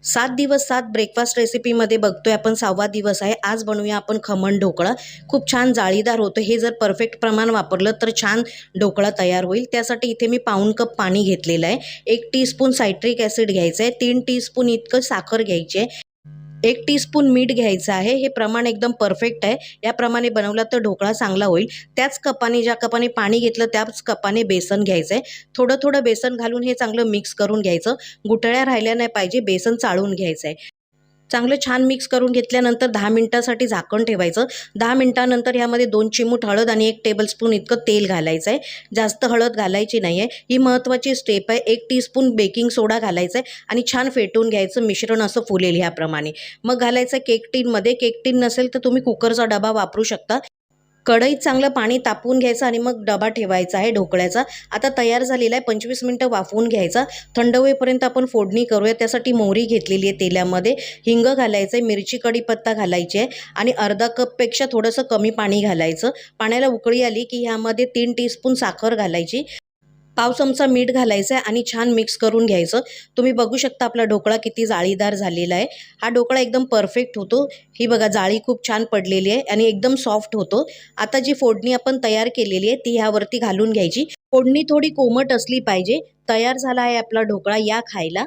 7 दिवस 7 ब्रेकफास्ट रेसिपीमध्ये बघतोय आपण 6वा दिवस आहे. आज बनवूया आपण खमण ढोकळा. खूप छान जाळीदार होतं. हे जर परफेक्ट प्रमाण वापरलं तर छान ढोकळा तयार होईल. त्यासाठी इथे मी पाऊण कप पाणी घेतलेलं आहे. 1 टीस्पून सायट्रिक ॲसिड घ्यायचं आहे. 3 टीस्पून इतकं साखर घ्यायची आहे. 1 टीस्पून मीठ घ्यायचं आहे. हे प्रमाण एकदम परफेक्ट आहे. याप्रमाणे बनवला तर ढोकळा चांगला होईल. त्याच कपाने ज्या कपाने पाणी घेतलं त्याच कपाने बेसन घ्यायचं आहे. थोडं थोडं बेसन घालून हे चांगलं मिक्स करून घ्यायचं. गुठळ्या राहिल्या नाही पाहिजे. बेसन चाळून घ्यायचं आहे. चांगलं छान मिक्स करून घेतल्यानंतर 10 मिनिटासाठी झाकण ठेवायचं. 10 मिनिटानंतर ह्यामध्ये 2 चिमूट हळद आणि 1 टेबलस्पून इतकं तेल घालायचं आहे. जास्त हळद घालायची नाही आहे. ही महत्त्वाची स्टेप आहे. 1 टीस्पून बेकिंग सोडा घालायचा आहे आणि छान फेटून घ्यायचं. मिश्रण असं फुलेल ह्याप्रमाणे. मग घालायचं केक टीनमध्ये. केक टीन नसेल तर तुम्ही कुकरचा डबा वापरू शकता. कढईत चांगलं पाणी तापवून घ्यायचं आणि मग डबा ठेवायचा आहे ढोकळ्याचा. आता तयार झालेला आहे. 25 मिनिटं वाफवून घ्यायचा. थंड होईपर्यंत आपण फोडणी करूया. त्यासाठी मोहरी घेतलेली आहे तेलामध्ये. हिंग घालायचं आहे, मिरची कढीपत्ता घालायची आहे आणि अर्धा कपपेक्षा थोडंसं कमी पाणी घालायचं. पाण्याला उकळी आली की ह्यामध्ये 3 टीस्पून साखर घालायची. पाव चमचा मीठ घालायचं आहे आणि छान मिक्स करून घ्यायचं. तुम्ही बघू शकता आपला ढोकळा किती जाळीदार झालेला आहे. हा ढोकळा एकदम परफेक्ट होतो. ही बघा जाळी खूप छान पडलेली आहे आणि एकदम सॉफ्ट होतो. आता जी फोडणी आपण तयार केलेली आहे ती ह्यावरती घालून घ्यायची. फोडणी थोडी कोमट असली पाहिजे. तयार झाला आहे आपला ढोकळा. या खायला.